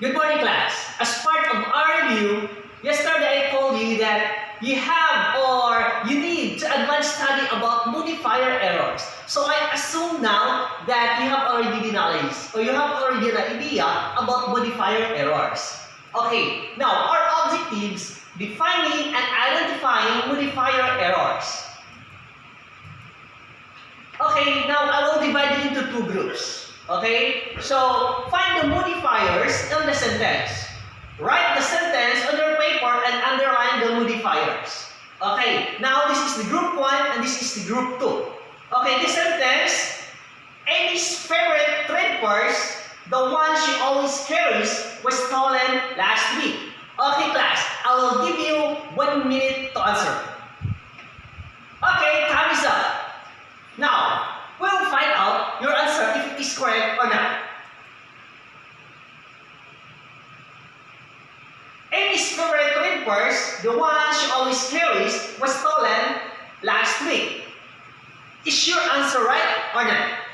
Good morning, class. As part of our review, yesterday I told you that you have or you need to advance study about modifier errors. So I assume now that you have already the knowledge or you have already an idea about modifier errors. Okay, now our objectives: defining and identifying modifier errors. Okay, now I will divide it into two groups. Okay, so find the modifiers in the sentence. Write the sentence on your paper and underline the modifiers. Okay, now this is the group 1 and this is the group 2. Okay, this sentence: Amy's favorite trade purse, the one she always carries, was stolen last week. Okay, class, I will give you 1 minute to answer. Okay, time is up. Now, we'll find out your answer if it is correct or not. Amy's favorite trade purse, the one she always carries, was stolen last week. Is your answer right or not?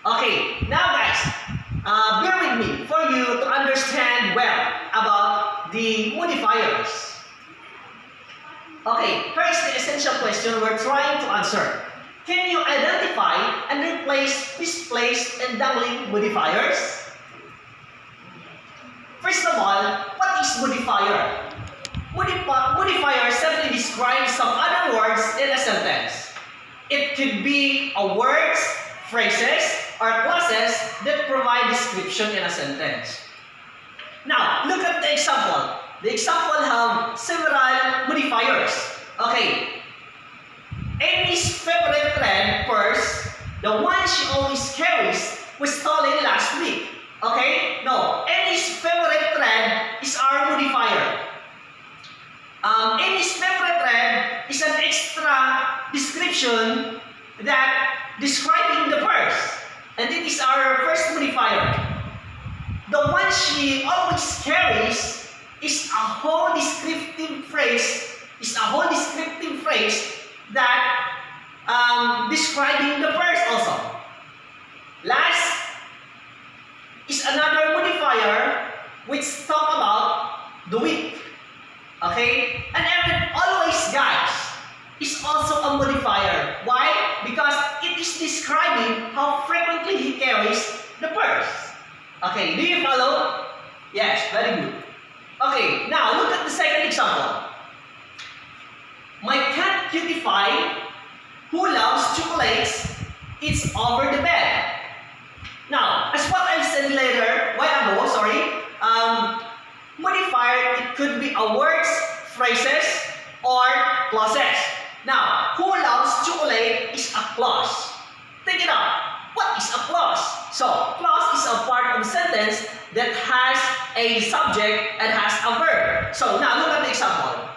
Okay, now guys, bear with me for you to understand well about the modifiers. Okay, here's the essential question we're trying to answer. Can you identify and replace misplaced and dangling modifiers? First of all, what is modifier? Modifier simply describes some other words in a sentence. It could be a words, phrases, or clauses that provide description in a sentence. Now, look at the example. The example have several modifiers. Okay. Amy's favorite red purse, the one she always carries, was stolen last week. Okay? No, Amy's favorite red is our modifier. Amy's favorite red is an extra description that describing the purse. And it is our first modifier. The one she always carries is a whole descriptive phrase, that describing the purse also. Last is another modifier which talk about the week. Okay? And always, guys, is also a modifier. Why? Because it is describing how frequently he carries the purse. Okay, do you follow? Yes, very good. Okay, now look at the second example. My cat Cutie Pie, who loves chocolates, is over the bed. Now, as what I've said modifier, it could be a words, phrases, or clauses. Now, who loves chocolate is a clause. Take it out. What is a clause? So, clause is a part of a sentence that has a subject and has a verb. So, now look at the example.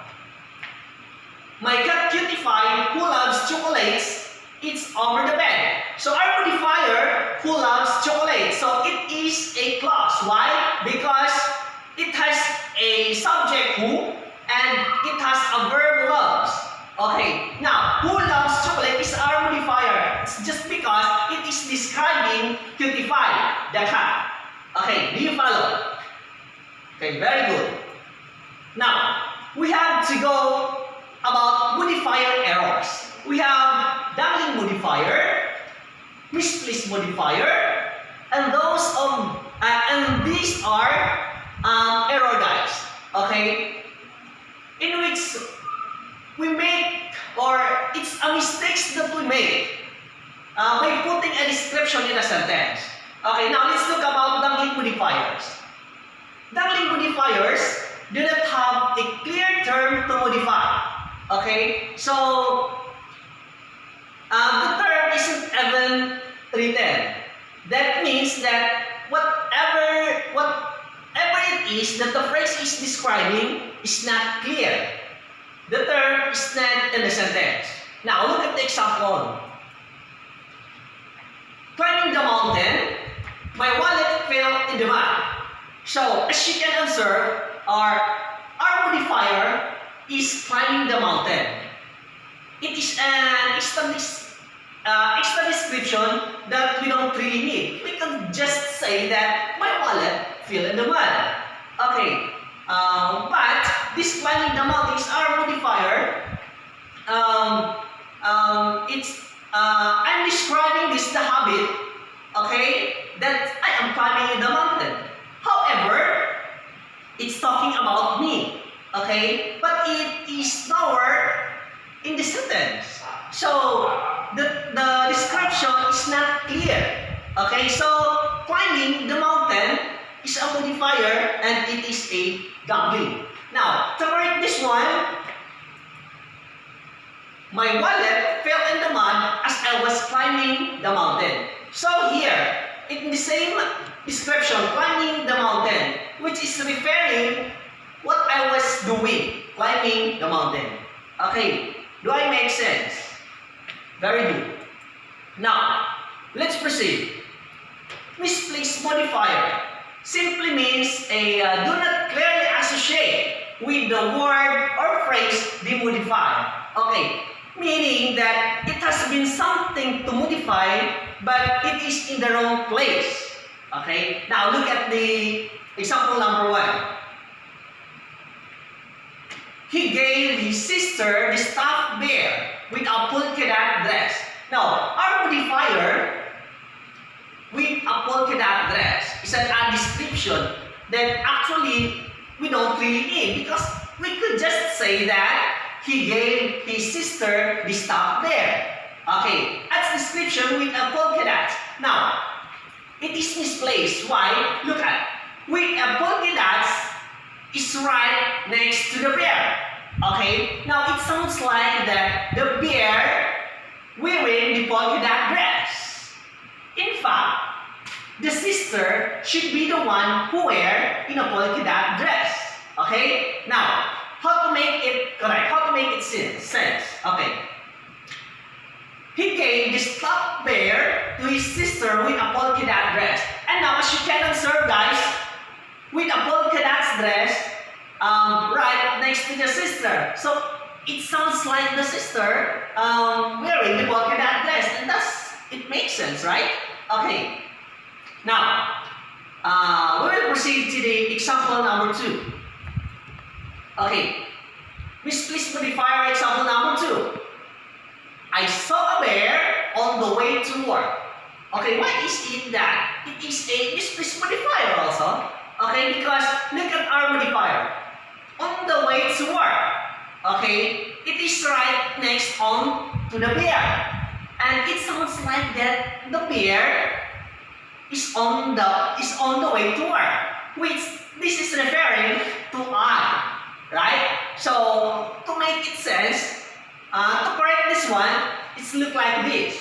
My cat Cutie Pie, who loves chocolates, it's over the bed. So our modifier, who loves chocolate, so it is a clause. Why? Because it has a subject who and it has a verb loves. Okay, now who loves chocolate is our modifier. It's just because it is describing Cutie Pie, the cat. Okay, do you follow? Okay, very good. Now, we have to go about modifier errors. We have dangling modifier, misplaced modifier, and these are error, guys. Okay, in which we make, or it's a mistakes that we make by putting a description in a sentence. Okay, now let's talk about dangling modifiers. Dangling modifiers do not have a clear term to modify. Okay, so the term isn't even written. That means that whatever it is that the phrase is describing is not clear. The term is not in the sentence. Now look at the example. Climbing the mountain, my wallet fell in the mud. So as you can observe, our modifier is climbing the mountain. It is an extra description that we don't really need. We can just say that my wallet fell in the mud. Okay, but this climbing the mountain is our modifier. I'm describing this the habit, okay, that I am climbing in the mountain. However, it's talking about me, okay, but it is nowhere in the sentence. So the description is not clear. Okay, so climbing the mountain is a modifier and it is a W. Now, to correct this one, my wallet fell in the mud as I was climbing the mountain. So here, in the same description, climbing the mountain, which is referring what I was doing, climbing the mountain. Okay, do I make sense? Very good. Now, let's proceed. Misplaced modifier simply means a do not clearly associate with the word or phrase they modify. Okay, meaning that it has been something to modify, but it is in the wrong place. Okay, now look at the example number 1. He gave his sister the stuffed bear with a polka dot dress. Now, our modifier with a polka dot dress is a description that actually we don't really need, because we could just say that he gave his sister the stuffed bear. Okay, that's description with a polka dot. Now, it is misplaced. Why? Look at, with a polka dots is right next to the bear. Okay, now it sounds like that the bear wearing the polka dot dress. In fact, the sister should be the one who wear in a polka dot dress. Okay, now how to make it correct? How to make it sense? Okay, he gave the stuffed bear to his sister with a polka dot dress. And now, as you can observe, guys, with a polka dot dress right next to the sister. So it sounds like the sister wearing the polka dot dress, and thus it makes sense, right? Okay. Now, we will proceed to the example number 2. Okay. Misplaced modifier example number 2. I saw a bear on the way to work. Okay, why is it that it is a misplaced modifier also? Okay, because look at our modifier. On the way to work. Okay, it is right next on to the bear. And it sounds like that the bear is on the way to work. Which this is referring to I. Right? So to make it sense, to correct this one, it's look like this.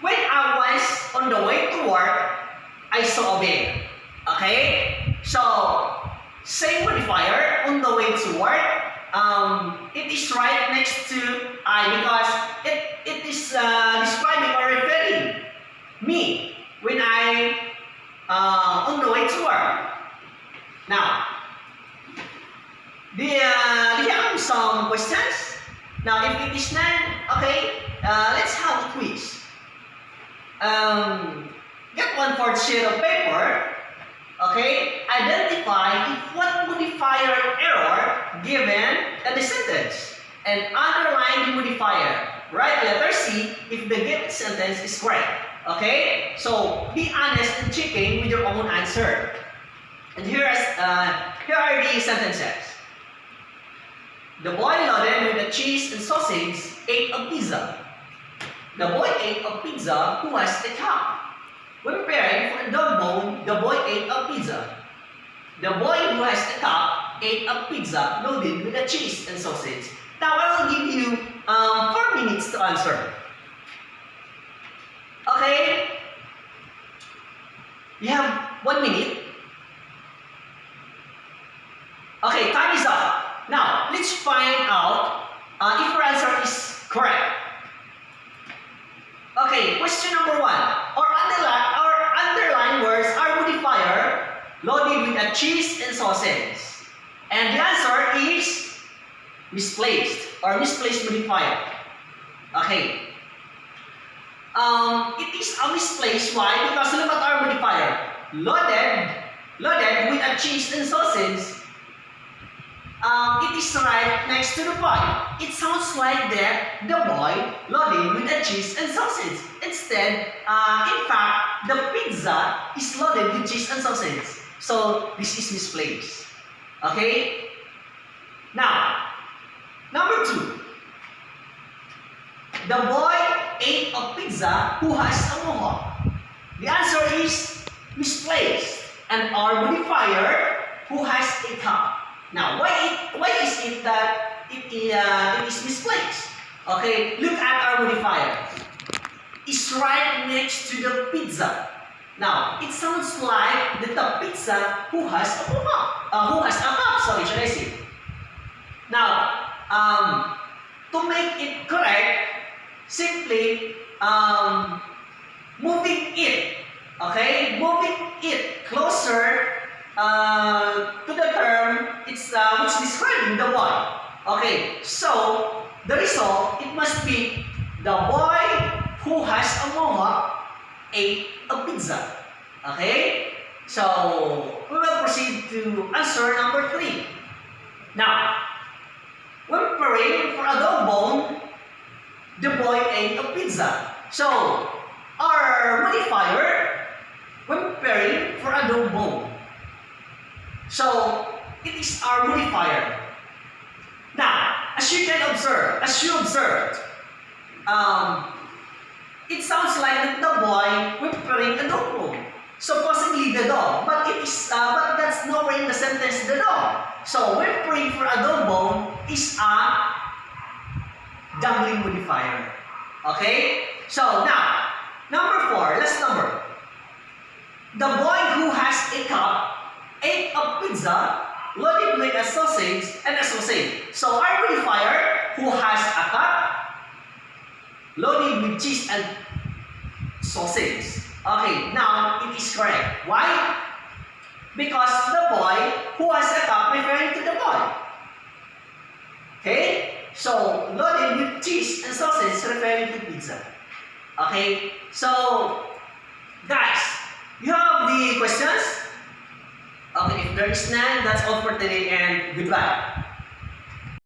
When I was on the way to work, I saw a bear. Okay? So, same modifier, on the way to work, it is right next to I, because it is describing or referring me when I on the way to work. Now, do you have some questions? Now, if it is none, okay, let's have a quiz. Get 1/4 sheet of paper. Okay, identify if what modifier error given in the sentence and underline the modifier. Write letter C if the given sentence is correct. Okay, so be honest and checking with your own answer. And here are the sentences. The boy loaded with the cheese and sausage ate a pizza. The boy ate a pizza who has a cup. When preparing for a dog bone, the boy ate a pizza. The boy who has a cup ate a pizza loaded with a cheese and sausage. Now I will give you 4 minutes to answer. Okay? You have 1 minute. Okay, time is up. Now, let's find out if your answer is correct. Okay, question number 1. Our underline words are modifier loaded with a cheese and sausage. And the answer is misplaced or misplaced modifier. Okay. It is a misplaced. Why? Because look at our modifier. loaded with a cheese and sausage, it is right next to the boy. It sounds like that the boy loaded with a cheese and sausage. Instead, in fact, the pizza is loaded with cheese and sausage. So this is misplaced. Okay? Now, number 2. The boy ate a pizza who has a mohawk. The answer is misplaced. And our modifier who has a cup. Now, why is it that it is misplaced? Okay, look at our modifier. It's right next to the pizza. Now, it sounds like the pizza who has a mohawk, who has a cup. Sorry, should I say? Now, to make it correct, simply moving it, okay, moving it closer to the term it's which describing the boy. Okay, so the result, it must be the boy who has a mohawk ate a pizza. Okay, so we will proceed to answer number 3. Now, when preparing for a dog bone, the boy ate a pizza. So our modifier when preparing for a dog bone. So it is our modifier. Now, as you observed, it sounds like the boy when preparing a dog bone. So possibly the dog, but but that's nowhere in the sentence the dog. So when preparing for a dog bone is a dangling modifier. Okay? So now, number 4, last number. The boy who has a cup ate a pizza loaded with a sausage and a sausage. So our modifier who has a cup loaded with cheese and sausage. Okay, now it is correct. Why? Because the boy who has a cup referring to the boy. Okay? So loaded with cheese and sausage referring to pizza. Okay? So, guys, you have the questions? Okay, if there is none, that's all for today and goodbye.